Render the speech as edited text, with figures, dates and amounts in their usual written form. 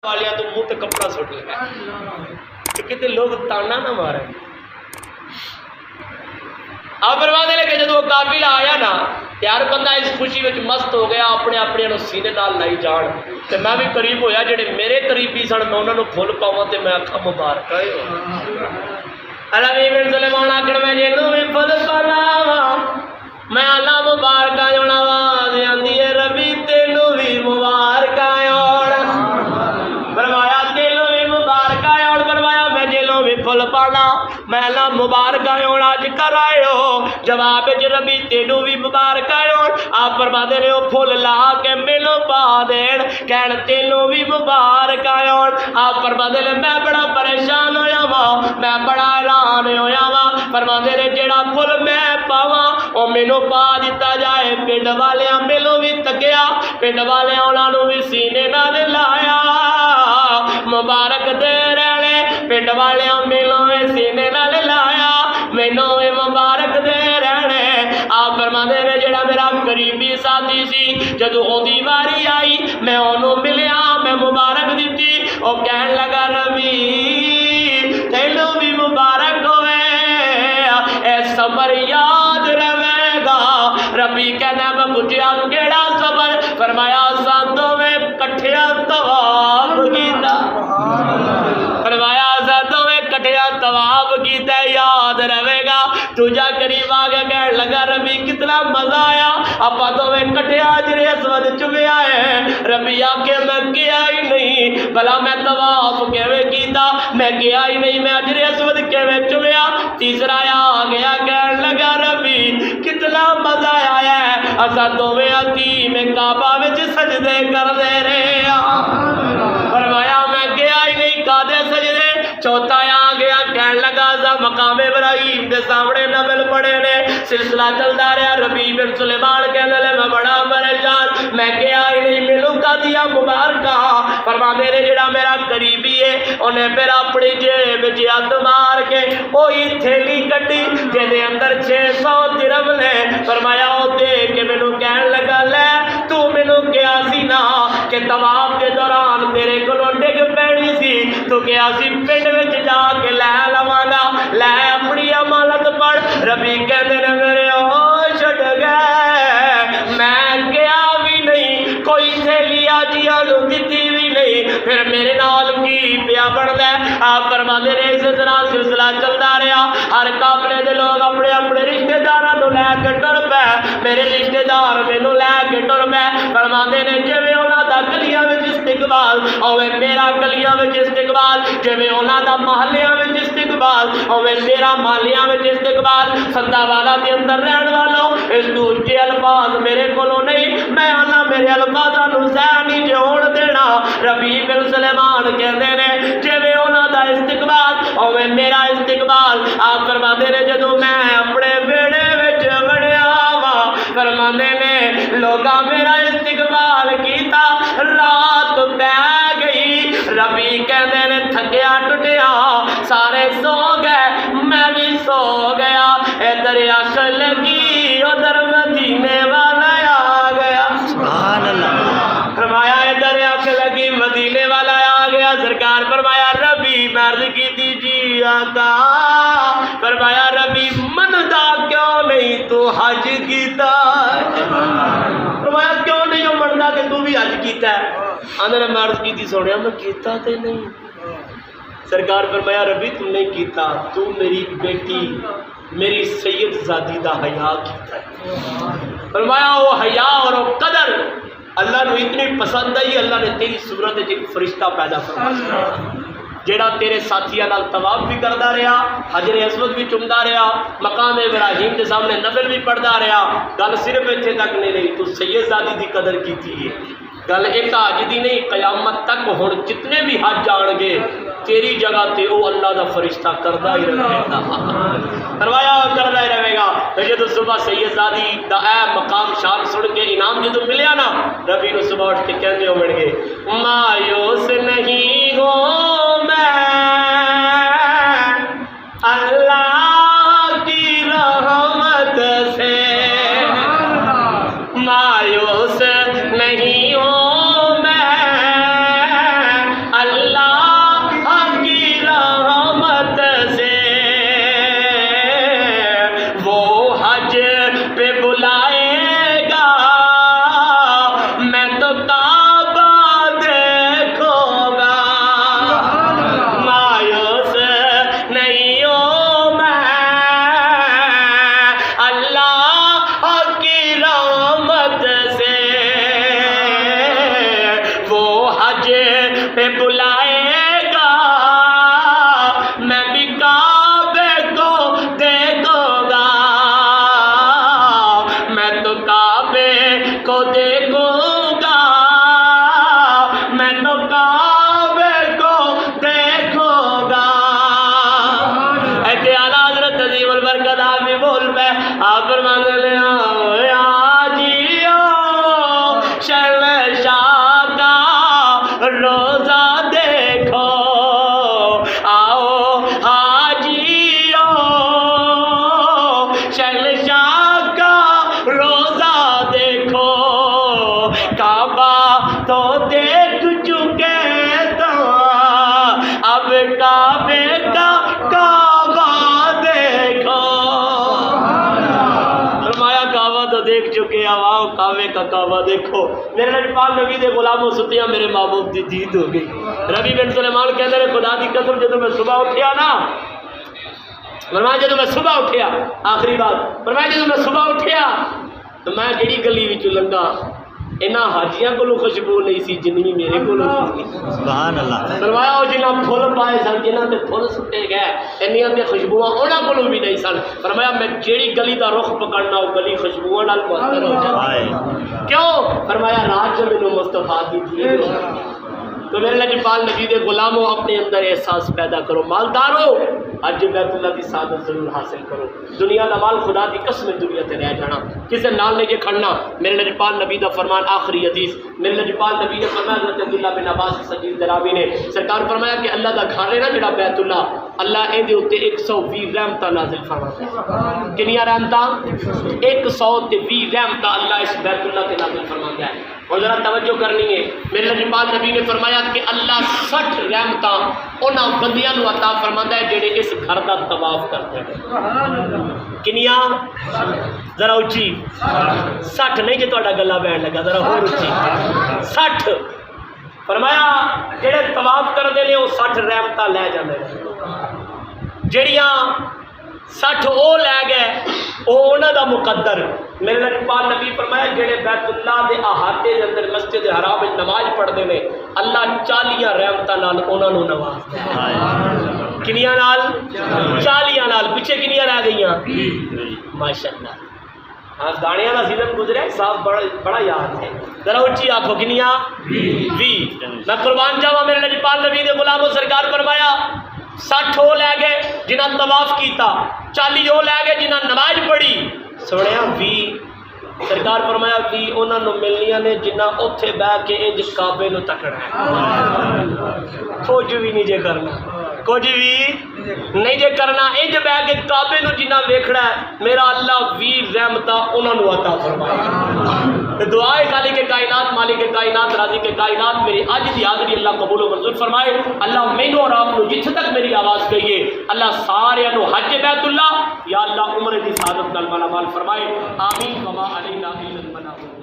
والیاں تو منہ تے کپڑا سٹ لگا کہ کتے لوگ تانا نہ مارے. آپ فرماتے ہیں کہ جب وہ قافلہ آیا نا یار بندہ اس خوشی میں مست ہو گیا اپنے اپنے نو سینے نال لائی جان تے میں بھی قریب ہویا جڑے میرے قریبی سن میں انہاں نو پھل پاواں تے میں آکھاں مبارک ہے عربی بن سلیمان آکھن میں جنوں بھی پھل پاواں میں اللہ مبارک ہونا آواز آندی ہے ربی تینوں بھی مبارک ہونا فرمایا تینوں بھی مبارک ہونا فرمایا میں جنوں بھی پھل پانا میں اللہ مبارک ہونا اج کر آئے ہو جواب ربی تینوں بھی مبارک ہونا آپ فرماتے رہے ہو پھل لا کے مینوں پا دین کہن تینوں بھی مبارک ہونا آپ فرماتے رہے میں بڑا پریشان ہویا وا میں بڑا حیران ہویا وا فرماتے رہے جڑا پھل میں پاواں او مینوں پا دیتا جائے پنڈ والیاں ملوں بھی تکیا پنڈ والیاں انہاں نوں بھی سینے نال لایا مبارک دے رہنے پنڈ والیاں ملوں بھی سینے نال لایا مینوں بھی مبارک دے رہنے آپ فرماندے نے جڑا میرا قریبی ساتھی سی جدوں اودی واری آئی میں اونوں ملیا میں مبارک دتی او کہن لگا ربی تینوں بھی مبارک ہوئے اے صبر یاد رہے گا ربی کہنا میں پوچھیا کیڑا صبر فرمایا ساتوں میں کٹھیا طواف کیتا فرمایا ساتوں میں کٹھیا طواف کیتا یاد رہے گا تجھا قریب آگے کہنے لگا ربی کتنا مزہ آیا اپا تو میں کٹھیا جرے اسود چمیا ہے ربی آکے میں گیا ہی نہیں بلا میں طواف کیویں کیتا میں گیا ہی نہیں میں جرے اسود کیویں چمیا تیسرا آ گیا کہنے لگا ربی کتنا مزہ آیا ہے اسا دوویں حتیم کعبہ وچ سجدے کر دے رہے فرمایا میں گیا ہی نہیں کادے سجدے چوتھا آ گیا کہنے لگا سا مقام ابراہیم دے سامنے نفل پڑے نے سلسلہ چلتا رہا ربی بن سلیمان کہنے لے میں بڑا پریشان میں گیا ہی نہیں ملوں کا دیا مبارکہ فرماتے نے جڑا میرا قریبی ہے انہیں پھر اپنی جیب ہاتھ مار کے وہی تھیلی کٹی جہدے اندر 600 درہم نے فرمایا وہ دے کے مینوں کہنے لگا لے تو مینوں کیا سی نا کہ طواف کے دوران تیرے کولوں ڈگ پینی سی تو کیا سی پنڈ وچ جا کے لے لواں گا لے اپنی امانت پڑھ ربی کہندے نے میرے ہوش اڑ گئے میں گیا بھی نہیں کوئی تھیلی آجیاں نوں دتی بھی نہیں پھر میرے نال کی پیا بندا ہے آپ فرماندے نے اس طرح سلسلہ چلتا رہا ہر قافلے دے لوگ اپنے اپنے رشتہ داراں نوں لے کے ٹر پے میرے رشتہ دار مینوں لے کے ٹر پے فرماندے نے جویں انہاں دا گلیاں وچ استقبال اوے میرا گلیاں وچ استقبال جویں انہاں دا محلیاں وچ استقبال اوے میرا محلیاں وچ استقبال سدا والا دے اندر رہن والوں اس تو اونچے الفاظ میرے کولوں نہیں میں انہاں میرے الفاظاں نوں سہ نہیں جوڑ دینا ربی بن سلیمان کہندے نے جویں انہاں دا استقبال اوے میرا استقبال آپ فرماندے نے جدوں میں اپنے بیڑے وچ وڑیا وا فرماندے نے لوگاں میرا استقبال کیتا رات پہ گئی ربی کہندے نے تھکیا ٹٹیا سارے سو گئے میں بھی سو گیا ادھر اکھ لگی ادھر مدینے والا آ گیا سبحان اللہ فرمایا ادھر اکھ لگی مدینے والا آ گیا سرکار فرمایا ربی مرض کی تھی جی آقا فرمایا ربی مندا کیوں نہیں تو حج کیتا فرمایا کیوں نہیں ہو مندا کہ تو بھی حج کیتا ہے اندر مرض کی تھی سوڑیا میں کیتا تے نہیں سرکار فرمایا ربی تم نے کیتا تو میری بیٹی میری سید زادی دا حیا کیتا ہے فرمایا وہ حیا اور وہ قدر اللہ نے اتنی پسند آئی اللہ نے تیری صورت ایک فرشتہ پیدا فرمایا جیڑا تیرے ساتھیاں نال طواف بھی کردا رہا حجر اسود بھی چومدا رہا مقام ابراہیم کے سامنے نفل بھی پڑھدا رہا گل صرف اتنے تک نہیں رہی تو سید زادی دی قدر کیتی ہے گل ایک حج دی نہیں قیامت تک ہن جتنے بھی حج جان گے تیری جگہ تے او اللہ دا فرشتہ کردا ہی رہے گا فرمایا کردا ہی رہے گا جدو صبح سید زادی دا اے مقام شان سن کے انعام جدو ملیا نا ربی نو صبح اٹھ کے کہندے ہون گے مایوس نہیں ہوں میں اللہ کی رحمت سے مایوس نہیں ہوں میں بلائے گا میں بھی کعبے کو دیکھوں گا میں تو کعبے کو دیکھوں گا میں تو کعبے کو دیکھوں گا اعلی حضرت عظیم البرکت آپ بھی بول پہ آپ فرماتے ہیں روزہ دیکھو آؤ حاجیو شہنشاہ کا روزہ دیکھو کعبہ تو دیکھ چکے تو اب کعبے کا کعبہ دیکھو فرمایا کعبہ تو دیکھ چکے اب آؤ کعبے کا کعبہ دیکھو میرے نبی پاک نبی دے غلاموں ستیاں میرے محبوب دی دید ہو گئی ربی بن سلیمان کہتے ہیں خدا دی قسم جب میں صبح اٹھیا نا فرمایا جب میں صبح اٹھیا آخری بات فرمایا جب میں صبح اٹھیا تو میں جڑی گلی وچ لنگا انہاں حاجیاں کولو خوشبو نہیں سی جنی میرے کولو سبحان اللہ فرمایا او جنہاں پھول پائے سن جنہاں تے پھول سٹے گئے انہاں تے خوشبوواں انہاں کولو بھی نہیں سن فرمایا میں جیڑی گلی دا رخ پکڑنا او گلی خوشبوواں نال معطر ہو جاتی کیوں فرمایا رات جو مینوں مصطفیٰ دی تھی تو میرے لجپال نبی دے غلاموں اپنے اندر احساس پیدا کرو مالدارو اج بیت اللہ دی سعادت ضرور حاصل کرو دنیا دا مال خدا دی قسم دنیا تے رہ جانا کسے نال نہیں جے کھڑنا میرے لجپال نبی دا فرمان آخری حدیث میرے لجپال نبی نے فرمایا حضرت عبداللہ بن عباس سجید دراوی نے سرکار فرمایا کہ اللہ دا گھر ہے نا جڑا بیت اللہ اللہ ایں دے اوتے 120 رحمتاں نازل فرماتا ہے کنیاں رحمتاں 120 رحمتاں اللہ اس بیت اللہ تے نازل فرماتا ہے اور ذرا توجہ کرنی ہے میرے لجپال نبی نے فرمایا کہ اللہ 60 رحمتاں انہاں بندیاں نو عطا فرماندا ہے جڑے اس گھر دا طواف کرتے ہیں کنیاں ذرا اچھی 60 نہیں جے تہاڈا گلا بہن لگا ذرا ہور اچھی 60 فرمایا جڑے طواف کردے نے وہ 60 رحمتاں لے جاندے نے جڑیاں 60 او لے گئے او انہاں دا مقدر میرے لجپال نبی فرمایا جڑے بیت اللہ دے احاطے دے اندر مسجد حرام وچ نماز پڑھدے نے اللہ 40 رحمتاں نال انہاں نوں نوازدا ہے کنیاں نال 40 نال پیچھے کنیاں رہ گئیاں ماشاءاللہ ہاں گاڑیاں دا سیزن گزریا صاحب بڑا یاد ہے ذرا اونچی آنکھوں کنیاں 20 میں قربان جاواں میرے لجپال نبی دے غلاموں سرکار فرمایا 60 وہ لے گئے جنہاں طواف کیتا 40 وہ لے گئے جنہاں نماز پڑھی سنیا 20 سرکار فرمایا 20 انہاں نوں ملنیاں نے جنہاں اوتھے بیٹھ کے انج کعبے نوں تکنا ہے کچھ بھی نہیں جے کرنا کچھ بھی نہیں جے کرنا انج بیٹھ کے کعبے نوں جنہاں ویکھنا ہے میرا اللہ 20 رحمتاں انہاں نوں عطا فرمائے دعا ہے خالق کے کائنات مالک کے کائنات رازق کے کائنات میری آج دی حاضری اللہ قبول و منظور فرمائے اللہ مینوں اور آپ کو جتھے تک میری آواز گئی ہے اللہ سارے نو حج بیت اللہ یا اللہ عمر دی سعادت نال مالا مال فرمائے آمین وما علینا الا البلاغ